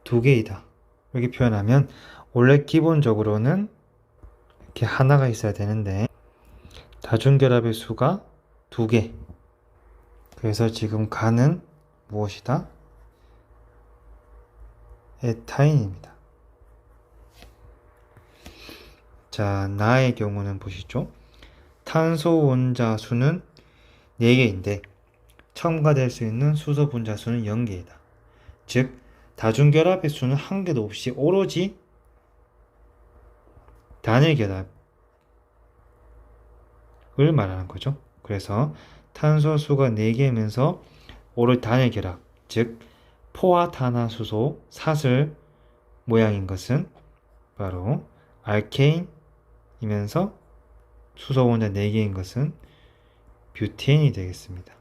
2개이다. 이렇게 표현하면 원래 기본적으로는 이렇게 하나가 있어야 되는데 다중결합의 수가 2개. 그래서 지금 가는 무엇이다? 에타인입니다. 자, 나의 경우는 보시죠. 탄소 원자 수는 4개인데 첨가될 수 있는 수소 분자 수는 0개이다. 즉, 다중결합의 수는 한 개도 없이 오로지 단일 결합을 말하는 거죠. 그래서 탄소 수가 4개면서 오로지 단일 결합, 즉 포화탄화수소 사슬 모양인 것은 바로 알케인이면서 수소 원자 4개인 것은 뷰테인이 되겠습니다.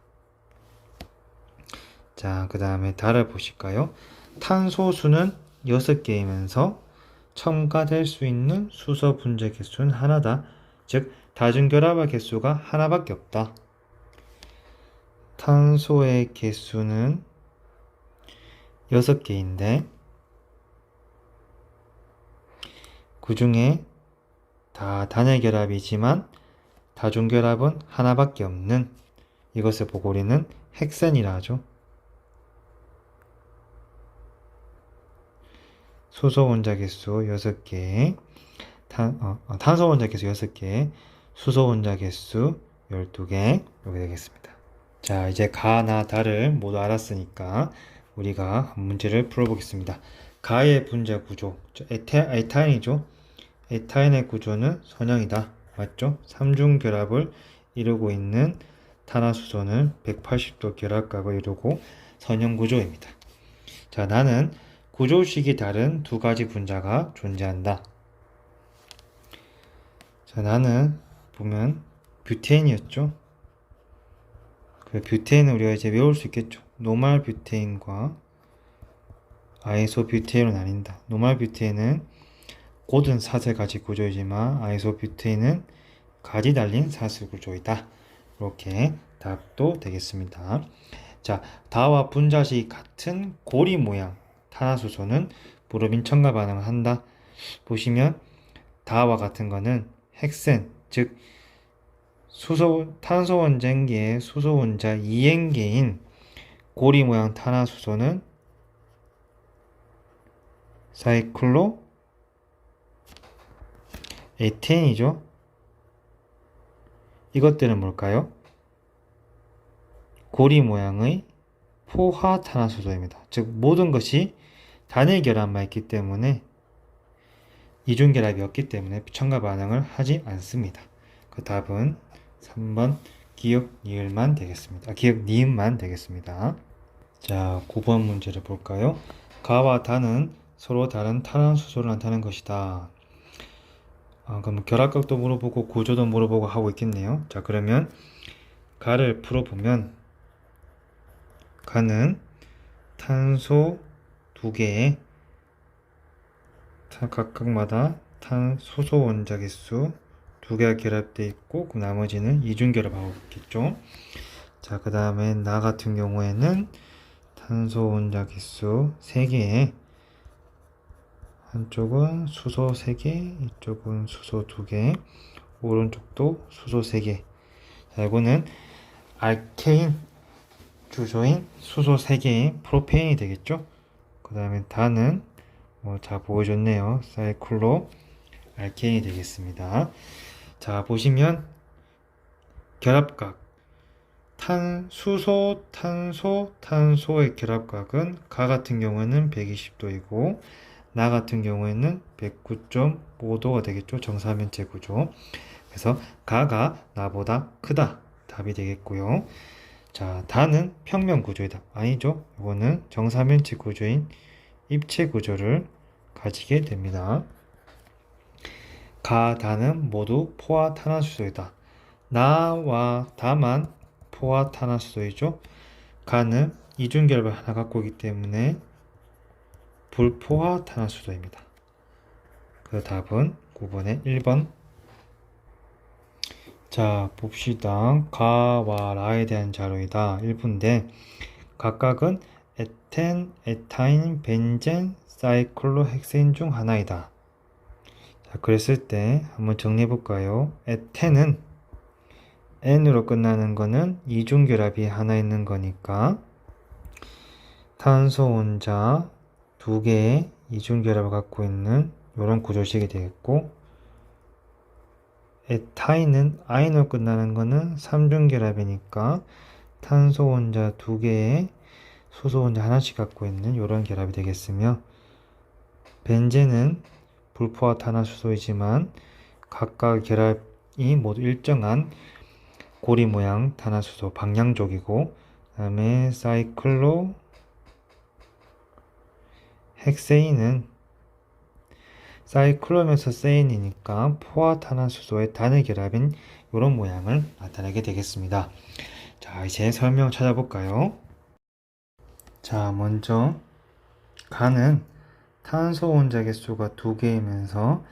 자, 그 다음에 달을 보실까요? 탄소수는 6개이면서 첨가될 수 있는 수소 분자 개수는 하나다. 즉, 다중결합의 개수가 하나밖에 없다. 탄소의 개수는 6개인데 그 중에 다 단일결합이지만 다중결합은 하나밖에 없는 이것을 보고 우리는 헥센이라 하죠. 수소 원자 개수 6개, 탄소 원자 개수 6개, 수소 원자 개수 12개 이렇게 되겠습니다. 자, 이제 가나 다를 모두 알았으니까 우리가 문제를 풀어보겠습니다. 가의 분자 구조, 에타인이죠. 에타인의 구조는 선형이다. 맞죠? 3중 결합을 이루고 있는 탄화수소는 180도 결합각을 이루고 선형 구조입니다. 자, 나는 구조식이 다른 2가지 분자가 존재한다. 자, 나는 보면 뷰테인이었죠. 그 뷰테인은 우리가 이제 외울 수 있겠죠. 노말 뷰테인과 아이소 뷰테인으로 나뉜다. 노말 뷰테인은 고든 사슬 가지 구조이지만 아이소 뷰테인은 가지 달린 사슬 구조이다. 이렇게 답도 되겠습니다. 자, 다와 분자식이 같은 고리 모양 탄화수소는 브로민 첨가 반응을 한다. 보시면 다와 같은 거는 헥센, 즉 탄소 원자기의 수소 원자 2N개인 고리 모양 탄화수소는 사이클로 에테인이죠. 이것들은 뭘까요? 고리 모양의 포화탄화수소입니다. 즉 모든 것이 단일 결합만 있기 때문에 이중 결합이 없기 때문에 첨가 반응을 하지 않습니다. 그 답은 3번 기억 니은만 되겠습니다. 자, 9번 문제를 볼까요? 가와 다는 서로 다른 탄화수소를 나타내는 것이다. 그럼 결합각도 물어보고 구조도 물어보고 하고 있겠네요. 자, 그러면 가를 풀어보면 가는 탄소 2개에 각각마다 수소 원자 개수 두 개가 결합되어 있고, 그 나머지는 이중 결합하고 있겠죠. 자, 그 다음에 나 같은 경우에는 탄소 원자 개수 3개에 한쪽은 수소 3개, 이쪽은 수소 2개, 오른쪽도 수소 3개. 자, 이거는 알케인 주소인 수소 3개의 프로페인이 되겠죠. 그 다음에 다는 자, 보여줬네요. 사이클로 알케인이 되겠습니다. 자, 보시면 결합각 수소, 탄소, 탄소의 결합각은 가 같은 경우에는 120도이고 나 같은 경우에는 109.5도가 되겠죠. 정사면체 구조. 그래서 가가 나보다 크다. 답이 되겠고요. 자, 다는 평면 구조이다. 아니죠. 이거는 정사면체 구조인 입체 구조를 가지게 됩니다. 가, 다는 모두 포화 탄화수소이다. 나와 다만 포화 탄화수소이죠. 가는 이중결합을 하나 갖고 있기 때문에 불포화 탄화수소입니다. 그 답은 9번의 1번. 자, 봅시다. 가와 라에 대한 자료이다. 1부인데 각각은 에텐, 에타인, 벤젠, 사이클로헥세인 중 하나이다. 자, 그랬을 때 한번 정리해 볼까요? 에텐은 N으로 끝나는 거는 이중결합이 하나 있는 거니까 탄소 원자 2개의 이중결합을 갖고 있는 이런 구조식이 되겠고, 에타인은 I로 끝나는 거는 3중결합이니까 탄소 원자 2개의 수소 원자 하나씩 갖고 있는 이런 결합이 되겠으며, 벤젠은 불포화 탄화수소이지만 각각 결합이 모두 일정한 고리 모양 탄화수소 방향족이고, 그 다음에 사이클로 헥세인은 사이클로면서 세인이니까 포화 탄화수소의 단일 결합인 이런 모양을 나타내게 되겠습니다. 자, 이제 설명 찾아볼까요? 자, 먼저 가는 탄소 원자 개수가 2개이면서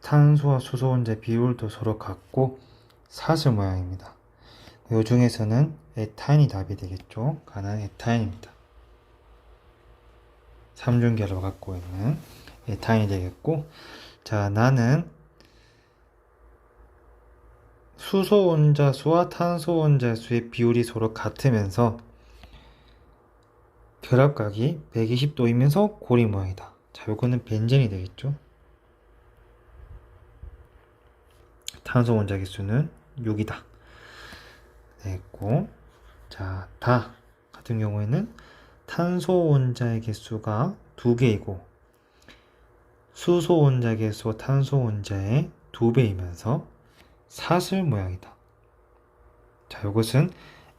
탄소와 수소 원자 비율도 서로 같고 사슬 모양입니다. 이 중에서는 에타인이 답이 되겠죠. 가는 에타인입니다. 3중결합을 갖고 있는 에타인이 되겠고, 자, 나는 수소 원자 수와 탄소 원자 수의 비율이 서로 같으면서 결합각이 120도이면서 고리 모양이다. 자, 요거는 벤젠이 되겠죠. 탄소 원자 개수는 6이다. 됐고, 자, 다 같은 경우에는 탄소 원자의 개수가 2개이고 수소 원자 개수와 탄소 원자의 2배이면서 사슬 모양이다. 자, 요것은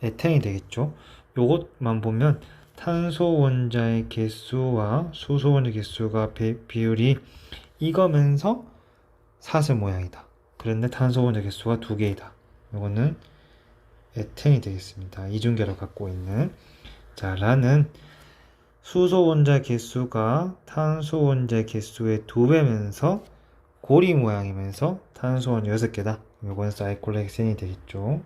에탄이 되겠죠. 요것만 보면 탄소 원자의 개수와 수소 원자 개수가 비율이 이거면서 사슬 모양이다. 그런데 탄소 원자 개수가 2개이다. 요거는 에탄이 되겠습니다. 이중결합 갖고 있는. 자, 라는 수소 원자 개수가 탄소 원자 개수의 2배면서 고리 모양이면서 탄소 원자 6개다. 요건 사이클로헥센이 되겠죠.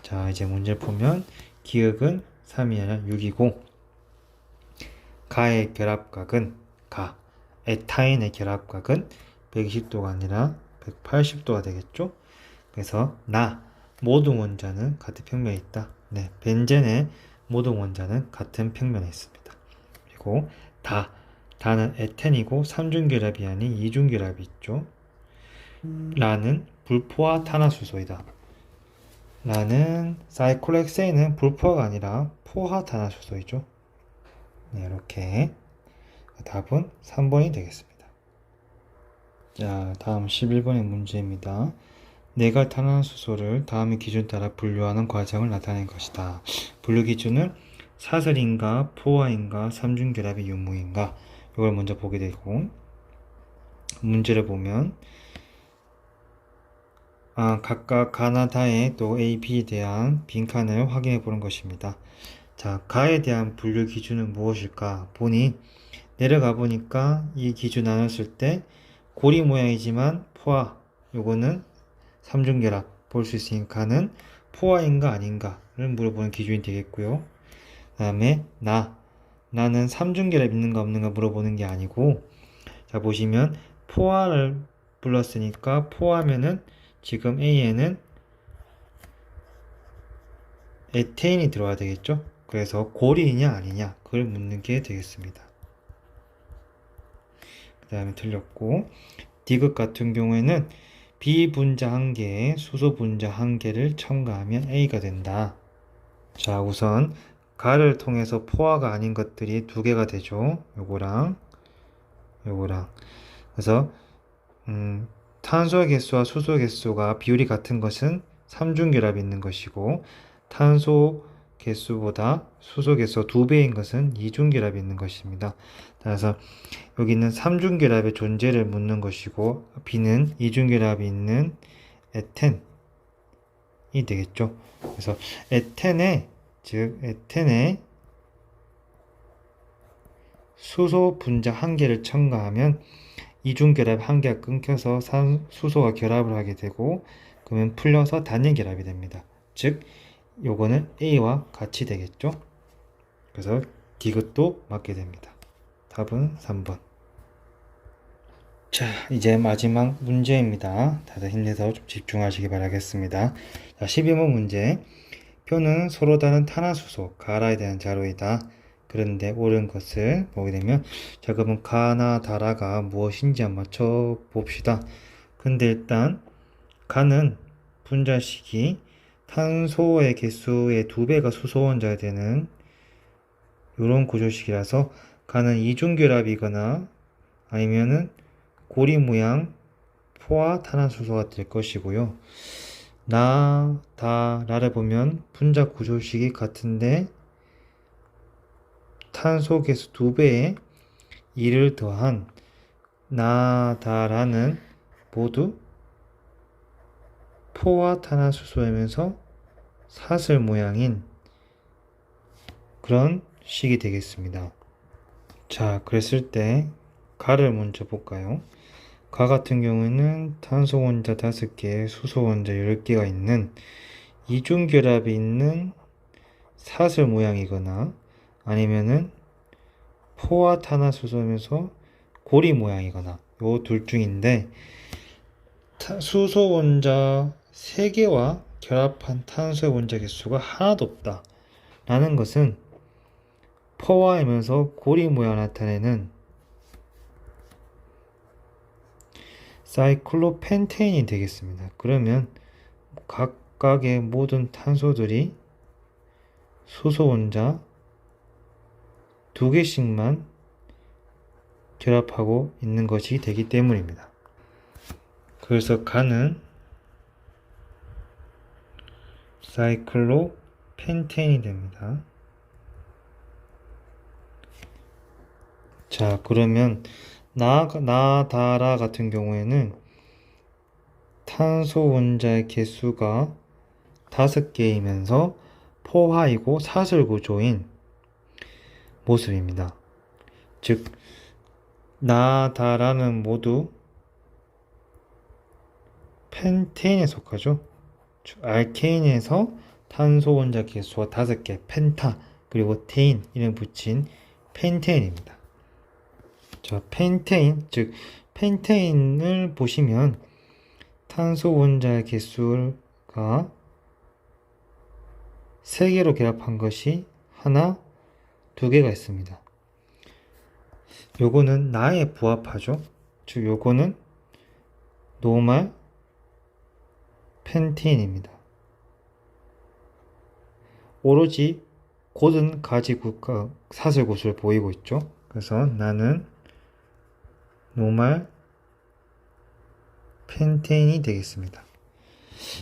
자, 이제 문제를 보면 기억은 3이 아니라 6이고 가의 결합각은 에타인의 결합각은 120도가 아니라 180도가 되겠죠. 그래서 모든 원자는 같은 평면에 있다. 네, 벤젠의 모든 원자는 같은 평면에 있습니다. 그리고 다는 에텐이고 3중결합이 아닌 2중결합이 있죠. 라는 불포화 탄화수소이다. 라는 사이클로헥세인은 불포화가 아니라 포화 탄화수소이죠. 네, 이렇게 답은 3번이 되겠습니다. 자, 다음 11번의 문제입니다. 네갈 탄화수소를 다음의 기준 따라 분류하는 과정을 나타낸 것이다. 분류 기준은 사슬인가, 포화인가, 삼중결합이 유무인가, 이걸 먼저 보게 되고, 문제를 보면 각각 가나다의 또 A, B에 대한 빈칸을 확인해 보는 것입니다. 자, 가에 대한 분류 기준은 무엇일까? 보니 내려가 보니까 이 기준 나눴을 때 고리 모양이지만 포화, 요거는 삼중결합 볼 수 있으니까 가는 포화인가 아닌가를 물어보는 기준이 되겠고요. 그 다음에 나는 삼중결합 있는가 없는가 물어보는 게 아니고, 자 보시면 포화를 불렀으니까 포화면은 지금 A에는 에테인이 들어와야 되겠죠. 그래서 고리이냐 아니냐 그걸 묻는 게 되겠습니다. 그 다음에 틀렸고, 디귿 같은 경우에는 비분자 한 개에 수소 분자 한 개를 첨가하면 A가 된다. 자, 우선 가를 통해서 포화가 아닌 것들이 두 개가 되죠. 요거랑 요거랑. 그래서 탄소 개수와 수소 개수가 비율이 같은 것은 삼중결합이 있는 것이고, 탄소 개수보다 수소 개수가 2배인 것은 이중결합이 있는 것입니다. 따라서 여기는 삼중결합의 존재를 묻는 것이고, B는 이중결합이 있는 에텐이 되겠죠. 그래서 에텐에 수소 분자 한 개를 첨가하면 이중결합 한 개가 끊겨서 수소가 결합을 하게 되고, 그러면 풀려서 단일 결합이 됩니다. 즉 요거는 A와 같이 되겠죠. 그래서 디귿도 맞게 됩니다. 답은 3번. 자, 이제 마지막 문제입니다. 다들 힘내서 좀 집중하시기 바라겠습니다. 자, 12번 문제. 표는 서로 다른 탄화수소 가라에 대한 자료이다. 그런데 옳은 것을 보게 되면, 자, 그러면 가나 다라가 무엇인지 한번 맞춰봅시다. 근데 일단 가는 분자식이 탄소의 개수의 2배가 수소 원자가 되는 이런 구조식이라서 가는 이중결합이거나 아니면은 고리 모양 포화 탄화수소가 될 것이고요. 라를 보면 분자 구조식이 같은데 탄소 개수 2배에 2를 더한 라는 모두 포화 탄화수소이면서 사슬 모양인 그런 식이 되겠습니다. 자, 그랬을 때 가를 먼저 볼까요? 가 같은 경우에는 탄소 원자 5개, 수소 원자 10개가 있는 이중결합이 있는 사슬 모양이거나 아니면은 포화 탄화수소면서 고리 모양이거나 요 둘 중인데, 수소 원자 3개와 결합한 탄소의 원자 개수가 하나도 없다 라는 것은 포화이면서 고리 모양을 나타내는 사이클로펜테인이 되겠습니다. 그러면 각각의 모든 탄소들이 수소 원자 2개씩만 결합하고 있는 것이 되기 때문입니다. 그래서 가는 사이클로펜테인이 됩니다. 자, 그러면 나다라 같은 경우에는 탄소 원자의 개수가 5개이면서 포화이고 사슬 구조인 모습입니다. 즉 나다라는 모두 펜테인에 속하죠. 알케인에서 탄소 원자 개수가 5개, 펜타, 그리고 테인 이름 붙인 펜테인입니다. 자, 펜테인, 즉 펜테인을 보시면 탄소 원자의 개수가 3개로 결합한 것이 하나, 2개가 있습니다. 요거는 나에 부합하죠. 즉 요거는 노말 펜테인입니다. 오로지 곧은 가지 사슬 구슬을 보이고 있죠. 그래서 나는 노말 펜테인이 되겠습니다.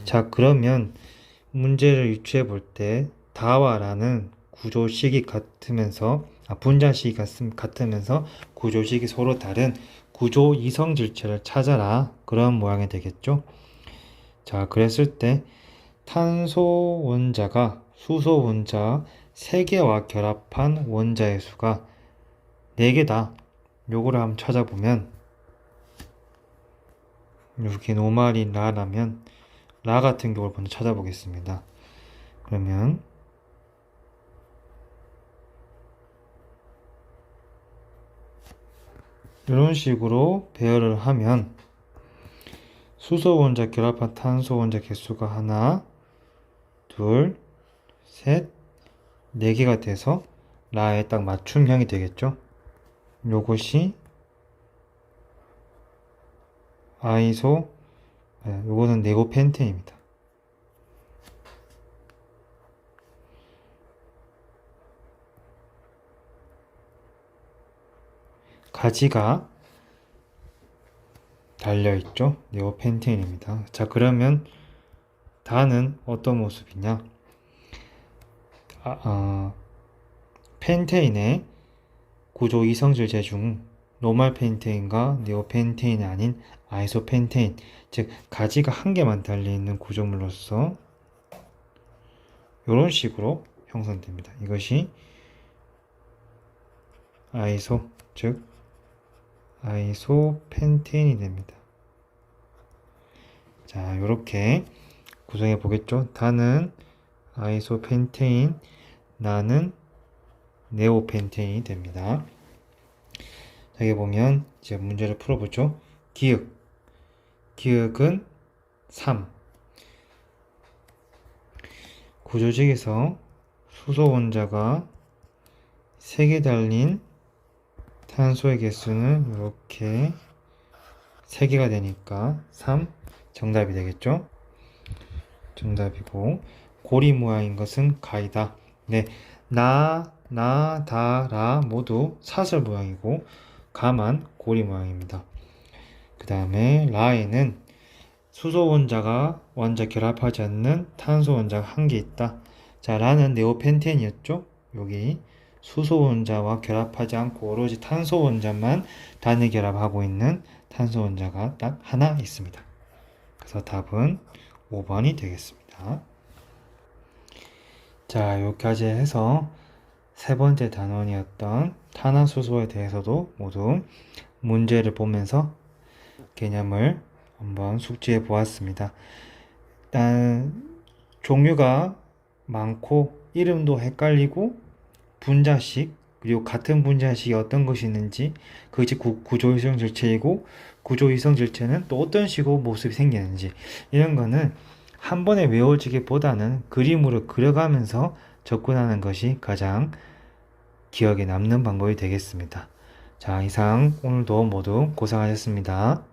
자, 그러면 문제를 유추해 볼 때 다와 라는 구조식이 같으면서 분자식이 같으면서 구조식이 서로 다른 구조 이성질체를 찾아라, 그런 모양이 되겠죠. 자, 그랬을 때 탄소 원자가 수소 원자 3개와 결합한 원자의 수가 4개다. 요거를 한번 찾아보면 이렇게 노말인 라라면 라 같은 경우를 먼저 찾아보겠습니다. 그러면 이런 식으로 배열을 하면 수소 원자 결합한 탄소 원자 개수가 하나, 둘, 셋, 4개가 돼서 라에 딱 맞춤형이 되겠죠. 요것이 아이소, 요거는 네오펜테입니다. 가지가 달려있죠. 네오펜테인입니다. 자, 그러면 다는 어떤 모습이냐? 펜테인의 구조 이성질제 중 노말 펜테인과 네오펜테인이 아닌 아이소펜테인, 즉 가지가 한 개만 달려있는 구조물로서 이런 식으로 형성됩니다. 이것이 아이소, 즉 아이소펜테인이 됩니다. 자, 이렇게 구성해 보겠죠. 다는 아이소펜테인, 나는 네오펜테인이 됩니다. 여기 보면 이제 문제를 풀어보죠. 기억은 3. 구조직에서 수소 원자가 3개 달린 탄소의 개수는 이렇게 3개가 되니까 3 정답이 되겠죠. 정답이고, 고리 모양인 것은 가이다. 네, 나, 다, 라 모두 사슬 모양이고 가만 고리 모양입니다. 그 다음에 라에는 수소 원자가 원자 결합하지 않는 탄소 원자가 한 개 있다. 자, 라는 네오펜텐이었죠. 여기 수소 원자와 결합하지 않고 오로지 탄소 원자만 단일 결합하고 있는 탄소 원자가 딱 하나 있습니다. 그래서 답은 5번이 되겠습니다. 자, 여기까지 해서 세 번째 단원이었던 탄화수소에 대해서도 모두 문제를 보면서 개념을 한번 숙지해 보았습니다. 일단 종류가 많고 이름도 헷갈리고 분자식, 그리고 같은 분자식이 어떤 것이 있는지, 그것이 구조이성 질체이고 구조이성 질체는 또 어떤 식으로 모습이 생기는지, 이런 거는 한 번에 외워지기보다는 그림으로 그려가면서 접근하는 것이 가장 기억에 남는 방법이 되겠습니다. 자, 이상 오늘도 모두 고생하셨습니다.